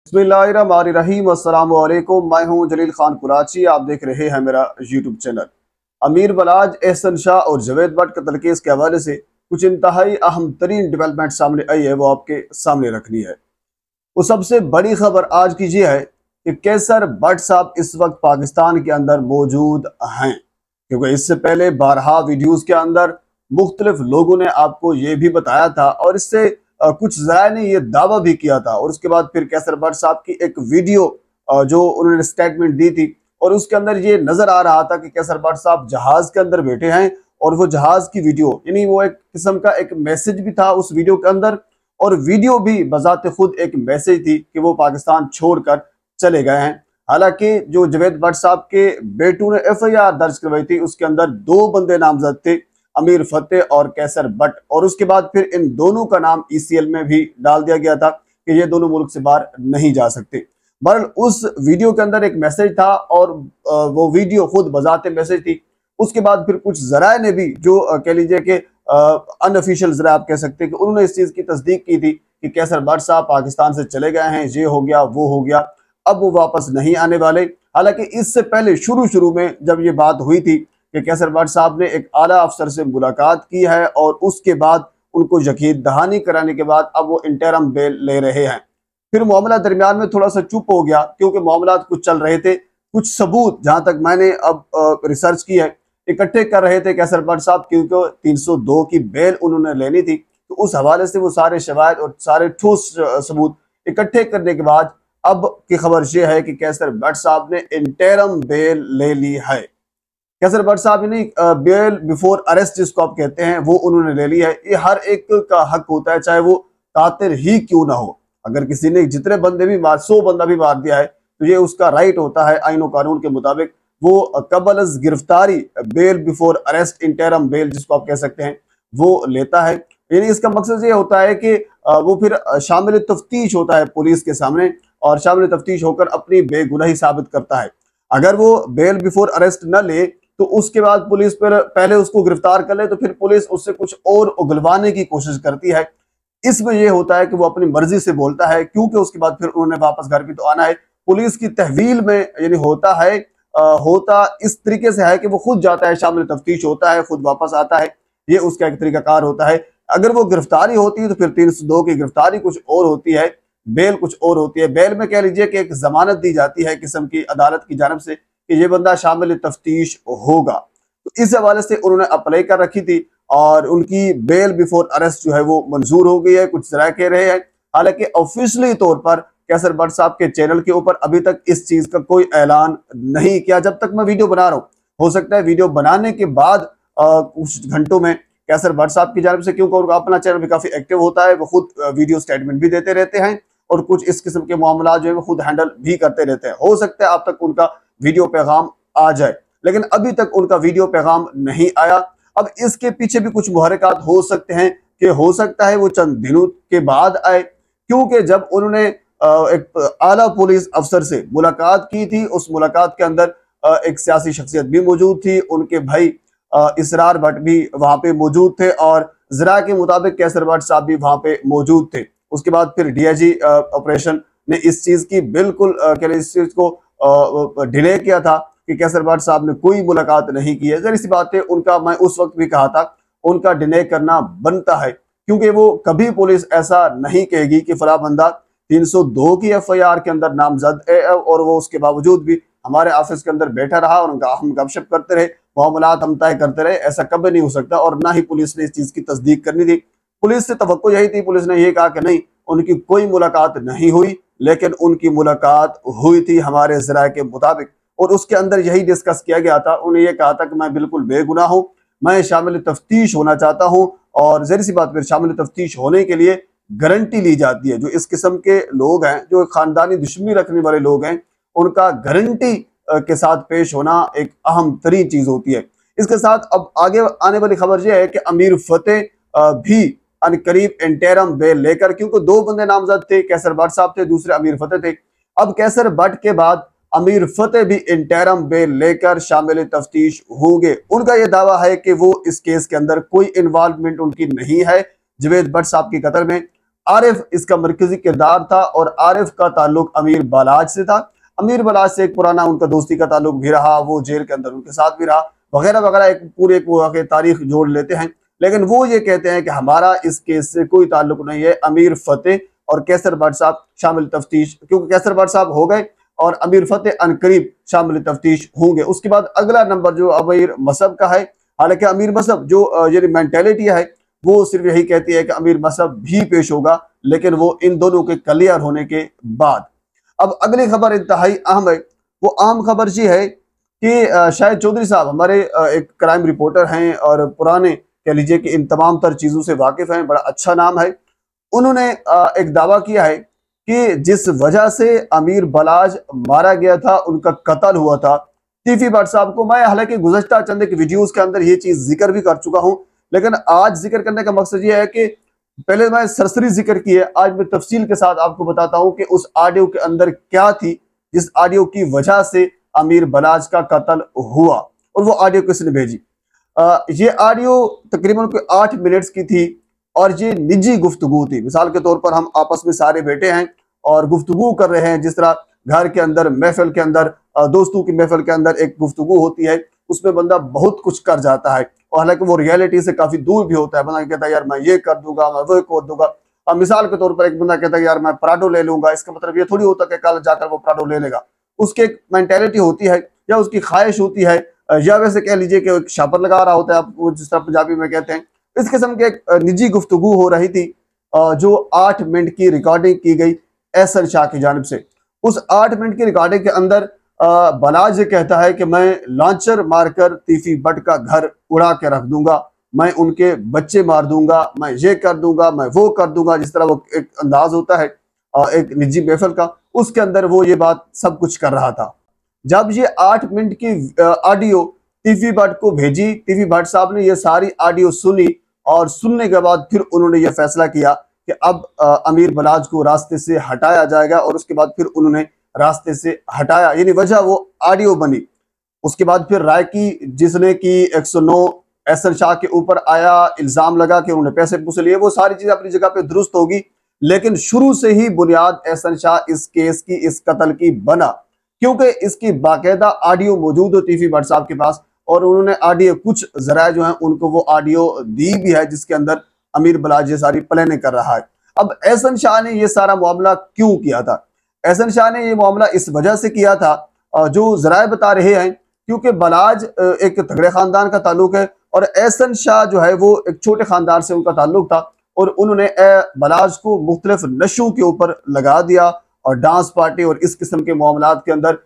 बिस्मिल्लाहिर्रहमानिर्रहीम। अस्सलाम वालेकुम। मैं हूं जलील खान कुराची। आप देख रहे हैं मेरा यूट्यूब चैनल। अमीर बलाज, एहसन शाह और जावेद भट्ट कत्ल केस के हवाले से कुछ इंतहाई अहम तरीन डेवलपमेंट सामने आई है, वो आपके सामने रखनी है। वो सबसे बड़ी खबर आज की ये है कि कैसर भट्ट साहब इस वक्त पाकिस्तान के अंदर मौजूद हैं, क्योंकि इससे पहले बारहा वीडियोज के अंदर मुख्तलिफ लोगों ने आपको ये भी बताया था और इससे कुछ ज़राए ने ये दावा भी किया था। और उसके बाद फिर कैसर भट्ट साहब की एक वीडियो जो उन्होंने स्टेटमेंट दी थी और उसके अंदर ये नजर आ रहा था कि कैसर भट्ट साहब जहाज के अंदर बैठे हैं और वो जहाज की वीडियो, यानी वो एक किस्म का एक मैसेज भी था उस वीडियो के अंदर, और वीडियो भी बजाते खुद एक मैसेज थी कि वो पाकिस्तान छोड़कर चले गए हैं। हालांकि जो जावेद भट्ट साहब के बेटू ने FIR दर्ज करवाई थी उसके अंदर दो बंदे नामजद थे, अमीर फतेह और कैसर भट्ट, और उसके बाद फिर इन दोनों का नाम ECL में भी डाल दिया गया था कि ये दोनों मुल्क से बाहर नहीं जा सकते। बहरहाल उस वीडियो के अंदर एक मैसेज था और वो वीडियो खुद बजाते मैसेज थी। उसके बाद फिर कुछ जराए ने भी, जो कह लीजिए कि अनऑफिशियल जरा आप कह सकते हैं, कि उन्होंने इस चीज की तस्दीक की थी कि कैसर भट्ट साहब पाकिस्तान से चले गए हैं, ये हो गया वो हो गया, अब वो वापस नहीं आने वाले। हालांकि इससे पहले शुरू में जब ये बात हुई थी कि कैसर भट्ट साहब ने एक आला अफसर से मुलाकात की है और उसके बाद उनको यकीन दहानी कराने के बाद अब वो इंटरम बेल ले रहे हैं। फिर मामला दरमियान में थोड़ा सा चुप हो गया क्योंकि मामला कुछ चल रहे थे, कुछ सबूत जहां तक मैंने अब रिसर्च की है इकट्ठे कर रहे थे कैसर भट्ट साहब, क्योंकि 302 की बेल उन्होंने लेनी थी। तो उस हवाले से वो सारे शवाहिद और सारे ठोस सबूत इकट्ठे करने के बाद अब की खबर यह है कि कैसर भट्ट साहब ने इंटरम बेल ले ली है। कैसर भट्ट साहब ने बेल बिफोर अरेस्ट जिसको आप कहते हैं वो उन्होंने ले ली है। ये हर एक का हक होता है, चाहे वो कातिल ही क्यों ना हो। अगर किसी ने जितने बंदे भी 100 बंदा भी मार दिया है तो ये उसका राइट होता है आईन और कानून के मुताबिक, वो कबल गिरफ्तारी bail before arrest interim bail जिसको आप कह सकते हैं वो लेता है। यानी इसका मकसद ये होता है कि वो फिर शामिल तफ्तीश होता है पुलिस के सामने और शामिल तफ्तीश होकर अपनी बेगुनाही साबित करता है। अगर वो बेल बिफोर अरेस्ट न ले तो उसके बाद पुलिस पर पहले उसको गिरफ्तार कर ले तो फिर पुलिस उससे कुछ और उगलवाने की कोशिश करती है। इसमें यह होता है कि वो अपनी मर्जी से बोलता है, क्योंकि उसके बाद फिर उन्होंने वापस घर भी तो आना है। पुलिस की तहवील में यानी होता है होता इस तरीके से है कि वो खुद जाता है, शामिल तफ्तीश होता है, खुद वापस आता है। ये उसका एक तरीकाकार होता है। अगर वो गिरफ्तारी होती है तो फिर 302 की गिरफ्तारी कुछ और होती है, बेल कुछ और होती है। बेल में कह लीजिए कि एक जमानत दी जाती है किस्म की अदालत की जानब से कि ये बंदा शामिल तफ्तीश होगा। तो इस हवाले से उन्होंने अप्लाई कर रखी थी और उनकी बेल बिफोर अरेस्ट जो है वो मंजूर हो गई है, कुछ जरा कह रहे हैं। हालांकि ऑफिशियली तौर पर कैसर भट्ट साहब के चैनल के ऊपर अभी तक इस चीज का कोई ऐलान नहीं किया जब तक मैं वीडियो बना रहा हूँ। हो सकता है वीडियो बनाने के बाद कुछ घंटों में कैसर भट्ट साहब की जानब से, क्योंकि उनका अपना चैनल भी काफी एक्टिव होता है, वो खुद वीडियो स्टेटमेंट भी देते रहते हैं और कुछ इस किस्म के मामला जो है वो खुद हैंडल भी करते रहते हैं। हो सकता है आप तक उनका वीडियो पैगाम आ जाए, लेकिन अभी तक उनका वीडियो पैगाम नहीं आया। अब इसके पीछे भी कुछ मुहर्रिकात हो सकते हैं कि हो सकता है वो चंद दिनों के बाद आए, क्योंकि जब उन्होंने एक आला पुलिस अफसर से मुलाकात की थी उस मुलाकात के अंदर एक सियासी शख्सियत भी मौजूद थी, उनके भाई इसरार भट्ट भी वहां पे मौजूद थे और जरा के मुताबिक कैसर भट्ट साहब भी वहां पे मौजूद थे। उसके बाद फिर DIG ऑपरेशन ने इस चीज की बिल्कुल इस चीज को डिले किया था कि कैसर भट्ट साहब ने कोई मुलाकात नहीं की है। जरा सी बात है, उनका मैं उस वक्त भी कहा था उनका डिले करना बनता है, क्योंकि वो कभी पुलिस ऐसा नहीं कहेगी कि फला बंदा 302 की FIR के अंदर नामजद है और वो उसके बावजूद भी हमारे ऑफिस के अंदर बैठा रहा और उनका हम गपशप करते रहे, मामलात हम तय करते रहे। ऐसा कभी नहीं हो सकता और ना ही पुलिस ने इस चीज की तस्दीक करनी थी। पुलिस से तवक्को यही थी, पुलिस ने यह कहा कि नहीं उनकी कोई मुलाकात नहीं हुई, लेकिन उनकी मुलाकात हुई थी हमारे ज़राए के मुताबिक और उसके अंदर यही डिस्कस किया गया था। उन्हें यह कहा था कि मैं बिल्कुल बेगुनाह हूं, मैं शामिल तफ्तीश होना चाहता हूं और जहरी सी बात, फिर शामिल तफ्तीश होने के लिए गारंटी ली जाती है। जो इस किस्म के लोग हैं, जो खानदानी दुश्मनी रखने वाले लोग हैं, उनका गारंटी के साथ पेश होना एक अहम तरीन चीज होती है। इसके साथ अब आगे आने वाली खबर यह है कि अमीर फतेह भी अनकरीब इंटरम बेल लेकर, क्योंकि दो बंदे नामजद थे, कैसर भट्ट साहब थे, दूसरे अमीर फतेह थे। अब कैसर भट्ट के बाद अमीर फतेह भी इंटरम बेल लेकर शामिल तफ्तीश होंगे। उनका यह दावा है कि वो इस केस के अंदर कोई इन्वॉल्वमेंट उनकी नहीं है जावेद भट्ट साहब की कत्ल में। आरिफ इसका मरकजी किरदार था और आरिफ का ताल्लुक अमीर बलाज से था। अमीर बलाज से एक पुराना उनका दोस्ती का ताल्लुक भी रहा, वो जेल के अंदर उनके साथ भी रहा वगैरह वगैरह, एक पूरे की तारीख जोड़ लेते हैं। लेकिन वो ये कहते हैं कि हमारा इस केस से कोई ताल्लुक नहीं है, अमीर फतेह और कैसर भट्ट साहब शामिल तफ्तीश, क्योंकि कैसर भट्ट साहब हो गए और अमीर फतेह अनकरीब शामिल तफ्तीश होंगे। उसके बाद अगला नंबर जो अमीर मसहब का है, हालांकि अमीर मसहब जो ये मेंटेलिटी है वो सिर्फ यही कहती है कि अमीर मसहब भी पेश होगा, लेकिन वो इन दोनों के क्लियर होने के बाद। अब अगली खबर इंतहाई अहम है। वो अहम खबर ये है कि शाहिद चौधरी साहब हमारे एक क्राइम रिपोर्टर हैं और पुराने कह लीजिए कि इन तमाम तर चीजों से वाकिफ हैं, बड़ा अच्छा नाम है। उन्होंने एक दावा किया है कि जिस वजह से अमीर बलाज मारा गया था, उनका कत्ल हुआ था, टीफी भट्ट साहब को, मैं हालांकि गुज़श्ता चंद एक वीडियोस के अंदर ये चीज जिक्र भी कर चुका हूं, लेकिन आज जिक्र करने का मकसद ये है कि पहले मैं सरसरी जिक्र की है, आज मैं तफसील के साथ आपको बताता हूं कि उस ऑडियो के अंदर क्या थी जिस ऑडियो की वजह से अमीर बलाज का कत्ल हुआ और वो ऑडियो किसने भेजी। ये ऑडियो तकरीबन कोई 8 मिनट्स की थी और ये निजी गुफ्तगू थी। मिसाल के तौर पर हम आपस में सारे बैठे हैं और गुफ्तगू कर रहे हैं, जिस तरह घर के अंदर महफिल के अंदर दोस्तों की महफिल के अंदर एक गुफ्तगू होती है, उसमें बंदा बहुत कुछ कर जाता है और हालांकि वो रियलिटी से काफी दूर भी होता है। बंदा कहता है यार मैं ये कर दूंगा, मैं वो कर दूंगा। अब मिसाल के तौर पर एक बंदा कहता है यार मैं पराठो ले लूंगा, इसका मतलब ये थोड़ी होता कि कल जाकर वो पराठो ले लेगा। उसकी एक मेंटेलिटी होती है या उसकी ख्वाहिश होती है, या वैसे कह लीजिए कि एक शापर लगा रहा होता है, आप वो जिस तरह पंजाबी में कहते हैं। इस किस्म की एक निजी गुफ्तगू हो रही थी जो 8 मिनट की रिकॉर्डिंग की गई एहसन शाह की जानिब से। उस 8 मिनट की रिकॉर्डिंग के अंदर बलाज ये कहता है कि मैं लॉन्चर मारकर तीफी भट्ट का घर उड़ा के रख दूंगा, मैं उनके बच्चे मार दूंगा, मैं ये कर दूंगा, मैं वो कर दूंगा, जिस तरह वो एक अंदाज होता है एक निजी महफिल का, उसके अंदर वो ये बात सब कुछ कर रहा था। जब ये 8 मिनट की ऑडियो टीफी भट्ट को भेजी, टीफी भट्ट साहब ने ये सारी ऑडियो सुनी और सुनने के बाद फिर उन्होंने ये फैसला किया कि अब अमीर बलाज को रास्ते से हटाया जाएगा और उसके बाद फिर उन्होंने रास्ते से हटाया, यानी वजह वो ऑडियो बनी। उसके बाद फिर राय की जिसने की 109 एहसन शाह के ऊपर आया, इल्जाम लगा कि उन्होंने पैसे पूसे लिए, वो सारी चीज अपनी जगह पे दुरुस्त होगी, लेकिन शुरू से ही बुनियाद एहसन शाह इस केस की, इस कत्ल की बना, क्योंकि इसकी बाकायदा ऑडियो मौजूद हो टीफी भट्ट साहब के पास और उन्होंने ऑडियो, कुछ जराए जो हैं उनको वो ऑडियो दी भी है जिसके अंदर अमीर बलाज ये सारी प्लानिंग कर रहा है। अब एहसन शाह ने ये सारा मामला क्यों किया था? एहसन शाह ने ये मामला इस वजह से किया था, जो जराए बता रहे हैं, क्योंकि बलाज एक तगड़े खानदान का ताल्लुक है और एहसन शाह जो है वो एक छोटे खानदान से उनका ताल्लुक था और उन्होंने बलाज को मुख्तलिफ नशों के ऊपर लगा दिया और डांस पार्टी और इस किस्म के मामलात के अंदर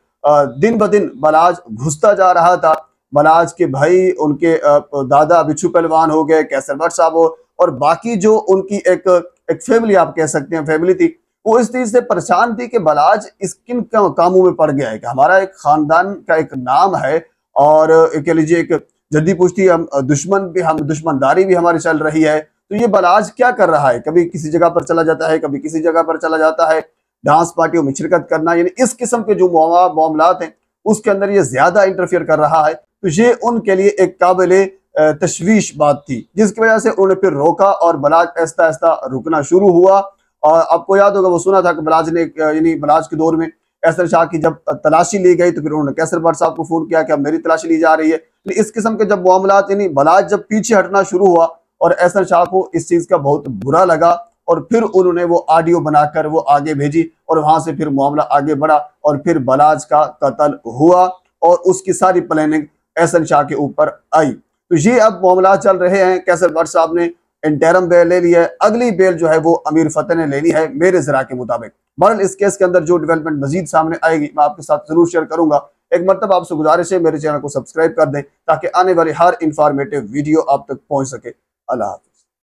दिन ब दिन बलाज घुसता जा रहा था। बलाज के भाई, उनके दादा बिच्छू पहलवान हो गए, कैसर भट्ट साहब हो, और बाकी जो उनकी एक फैमिली आप कह सकते हैं फैमिली थी, वो इस चीज से परेशान थी कि बलाज इस किन कामों में पड़ गया है कि हमारा एक खानदान का एक नाम है और कह लीजिए एक जद्दी पुश्ती, हम दुश्मनदारी भी हमारी चल रही है, तो ये बलाज क्या कर रहा है? कभी किसी जगह पर चला जाता है, कभी किसी जगह पर चला जाता है, डांस पार्टियों में शिरकत करना, यानी इस किस्म के जो मामलात हैं उसके अंदर ये ज्यादा इंटरफियर कर रहा है। तो ये उनके लिए एक काबिल तशवीश बात थी, जिसकी वजह से उन्होंने फिर रोका और बलाज आहिस्ता आहिस्ता रुकना शुरू हुआ। और आपको याद होगा वो सुना था कि बलाज ने, यानी बलाज के दौर में एहसन शाह की जब तलाशी ली गई तो फिर उन्होंने कैसर भट्ट साहब को फोन किया कि अब मेरी तलाशी ली जा रही है। इस किस्म के जब मामलात, यानी बलाज जब पीछे हटना शुरू हुआ और एहसन शाह को इस चीज का बहुत बुरा लगा और फिर उन्होंने वो ऑडियो बनाकर वो आगे भेजी और वहां से फिर मामला आगे बढ़ा और फिर बलाज का कत्ल हुआ और उसकी सारी प्लानिंग एहसन शाह के ऊपर आई। तो ये अब मामला चल रहे हैं। कैसर भट्ट साहब ने इंटरम बेल ले ली है, अगली बेल जो है वो अमीर फतेह ने लेनी है मेरे जरा के मुताबिक। बहरहाल इस केस के अंदर जो डेवलपमेंट मजीद सामने आएगी मैं आपके साथ जरूर शेयर करूंगा। एक मरतबा आपसे गुजारिश है मेरे चैनल को सब्सक्राइब कर दें ताकि आने वाली हर इंफॉर्मेटिव वीडियो आप तक पहुंच सके। अल्लाह हाफ़िज़।